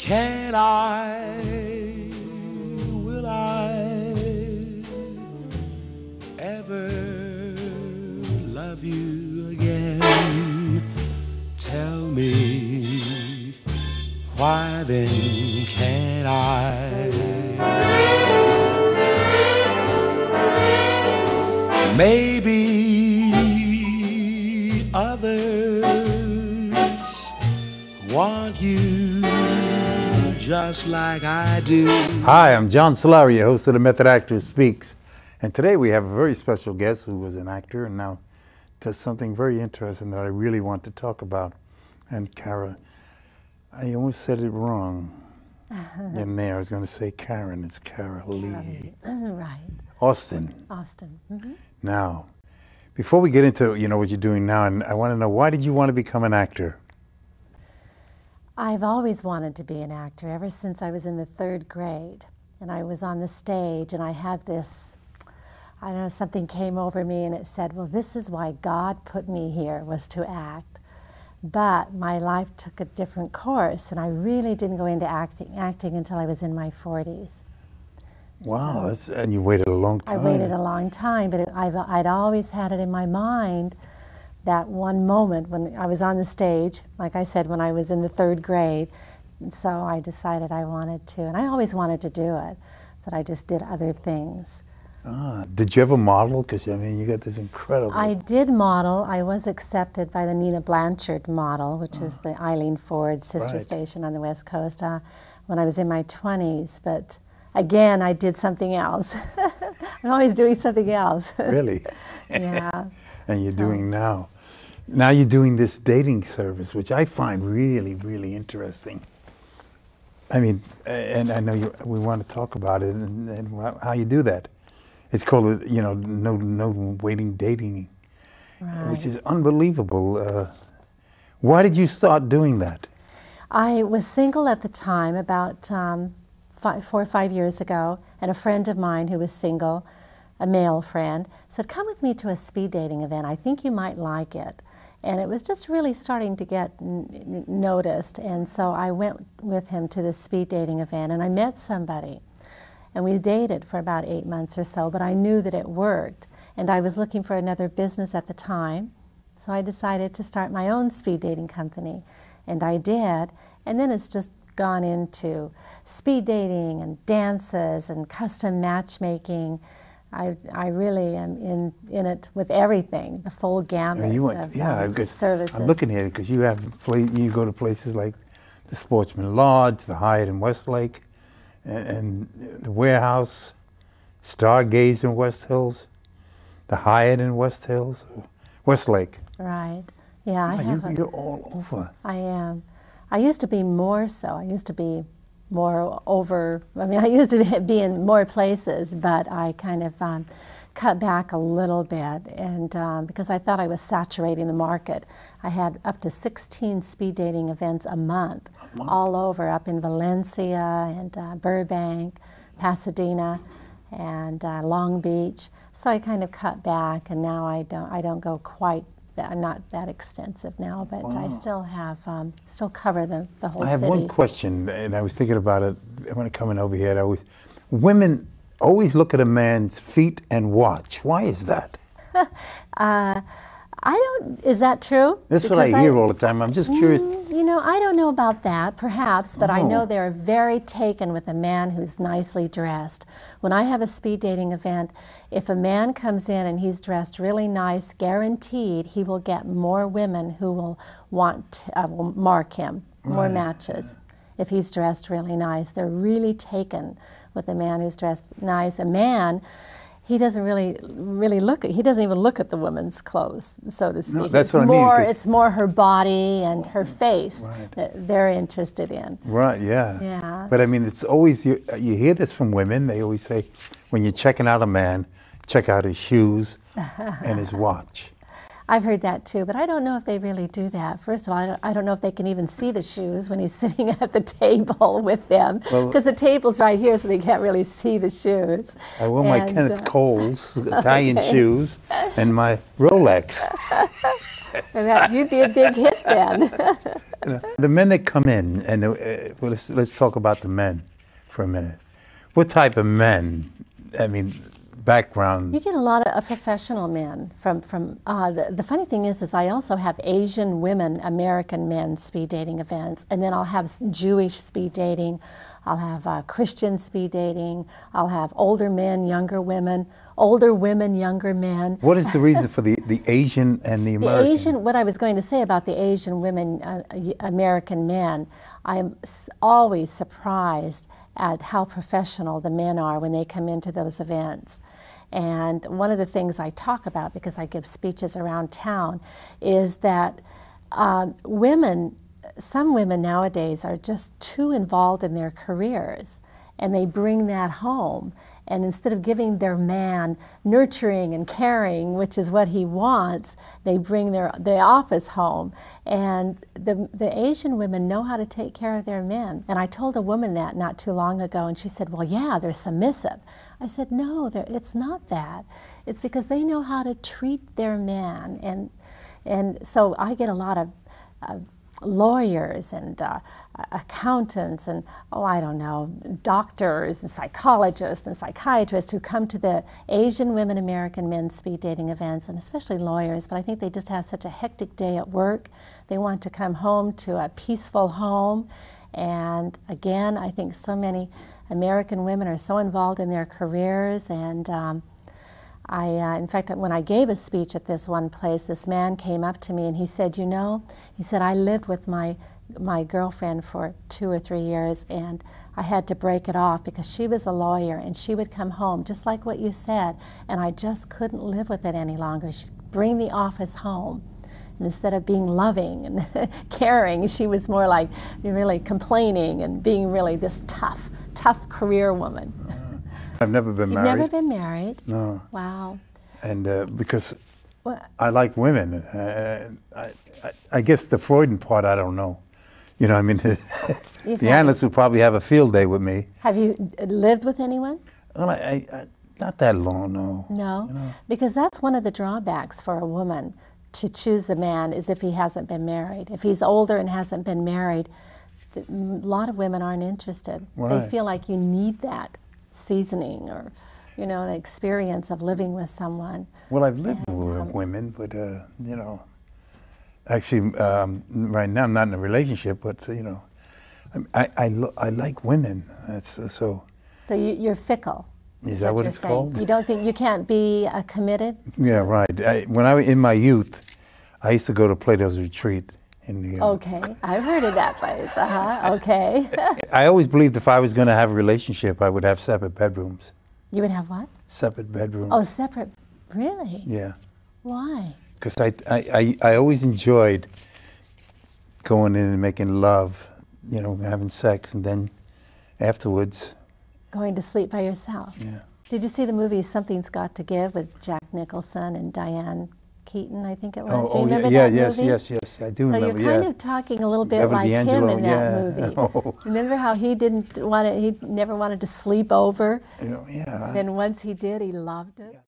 Can I, will I ever love you again? Tell me, why then can't I? Maybe others want you just like I do. Hi, I'm John Solari, host of the Method Actor Speaks. And today we have a very special guest who was an actor and now does something very interesting that I really want to talk about. And Kara, I almost said it wrong. In there, I was going to say Karen, it's Karalee. Right. Austin. Austin. Mm-hmm. Now, before we get into what you're doing now, and I want to know, why did you want to become an actor? I've always wanted to be an actor ever since I was in the 3rd grade. And I was on the stage and I had this, I don't know, something came over me and it said, well, this is why God put me here, was to act. But my life took a different course and I really didn't go into acting until I was in my 40s. Wow, and you waited a long time. I waited a long time, but I'd always had it in my mind that one moment when I was on the stage, like I said, when I was in the 3rd grade. And so I decided I wanted to, and I always wanted to do it, but I just did other things. Did you ever model? Because, I mean, you got this incredible... I did model. I was accepted by the Nina Blanchard model, which is the Eileen Ford sister station on the West Coast, when I was in my 20s. But again, I did something else. I'm always doing something else. Really? Yeah. And you're doing now. Now you're doing this dating service, which I find really, really interesting. I mean, and I know we want to talk about it and how you do that. It's called, no waiting dating, which is unbelievable. Why did you start doing that? I was single at the time, about 4 or 5 years ago, and a friend of mine who was single, a male friend, said, come with me to a speed dating event. I think you might like it. And it was just really starting to get noticed. And so I went with him to this speed dating event and I met somebody. And we dated for about 8 months or so, but I knew that it worked. And I was looking for another business at the time. So I decided to start my own speed dating company. And I did. And then it's just gone into speed dating and dances and custom matchmaking. I really am in it with everything, the full gamut of services. I'm looking at it because you go to places like the Sportsman Lodge, the Hyatt in Westlake, and the Warehouse, Stargaze in West Hills, the Hyatt in Westlake. Right. Yeah, you're all over. I am. I used to be more so. I used to be more over, I used to be in more places, but I kind of cut back a little bit, and because I thought I was saturating the market. I had up to 16 speed dating events a month, all over, up in Valencia and Burbank, Pasadena, and Long Beach. So I kind of cut back, and now I don't go quite not that extensive now, but I still have still cover the whole city. I have one question, and I was thinking about it when coming over here. Women always look at a man's feet and watch. Why is that? Is that true? That's what I hear all the time. I'm just curious. I don't know about that, perhaps, but I know they're very taken with a man who's nicely dressed. When I have a speed dating event, if a man comes in and he's dressed really nice, guaranteed he will get more women who will will mark him, more matches. If he's dressed really nice, they're really taken with a man who's dressed nice. A man, he doesn't really look at, he doesn't even look at the woman's clothes, so to speak. No, that's what I mean. It's more her body and her face that they're interested in. Right, yeah. Yeah. But I mean, it's always, you hear this from women, they always say, when you're checking out a man, check out his shoes and his watch. I've heard that too, but I don't know if they really do that. First of all, I don't know if they can even see the shoes when he's sitting at the table with them, because the table's right here, so they can't really see the shoes. I wear my Kenneth Coles Italian shoes and my Rolex. You'd be a big hit then. The men that come in, and well, let's talk about the men for a minute. What type of men? I mean, background. You get a lot of professional men from the funny thing is I also have Asian women, American men speed dating events, and then I'll have Jewish speed dating, I'll have Christian speed dating, I'll have older men, younger women, older women, younger men. What is the reason for the Asian and the American? The Asian, what I was going to say about the Asian women, American men, I'm always surprised at how professional the men are when they come into those events. And one of the things I talk about, because I give speeches around town, is that women, some women nowadays are just too involved in their careers, and they bring that home. And instead of giving their man nurturing and caring, which is what he wants, they bring the office home. And the Asian women know how to take care of their men. And I told a woman that not too long ago, and she said, well, yeah, they're submissive. I said, no, it's not that. It's because they know how to treat their man. And so I get a lot of lawyers and accountants and, oh, I don't know, doctors and psychologists and psychiatrists who come to the Asian women, American men speed dating events, and especially lawyers, but I think they just have such a hectic day at work. They want to come home to a peaceful home. And again, I think so many American women are so involved in their careers. And in fact, when I gave a speech at this one place, this man came up to me and he said, you know, he said, I lived with my girlfriend for 2 or 3 years, and I had to break it off because she was a lawyer and she would come home, just like what you said, and I just couldn't live with it any longer. She'd bring the office home. And instead of being loving and caring, she was more like really complaining and being really this tough career woman. I've never been married. You've never been married? No. Wow. And because I like women. I guess the Freudian part, I don't know. You know, I mean, the analysts would probably have a field day with me. Have you lived with anyone? Well, not that long, no. No? You know? Because that's one of the drawbacks for a woman to choose a man, is if he hasn't been married. If he's older and hasn't been married, a lot of women aren't interested. Right. They feel like you need that seasoning or, you know, an experience of living with someone. Well, I've lived with women, but, you know, actually, right now I'm not in a relationship, but, you know, I like women. That's so. So you're fickle. Is that what it's called? You don't think you can't be committed? Yeah, right. When I was in my youth, I used to go to Plato's Retreat in New York. Okay, I've heard of that place. Okay. I always believed if I was going to have a relationship, I would have separate bedrooms. You would have what? Separate bedrooms. Oh, separate. Really? Yeah. Why? Because I always enjoyed going in and making love, you know, having sex, and then afterwards. Going to sleep by yourself. Yeah. Did you see the movie Something's Got to Give with Jack Nicholson and Diane Keaton, I think it was? Do you remember that movie? Yes, I do remember. So you're kind of talking a little bit Beverly like D'Angelo, him in that movie. Oh. Remember how he never wanted to sleep over? You know, yeah. Then once he did, he loved it. Yeah.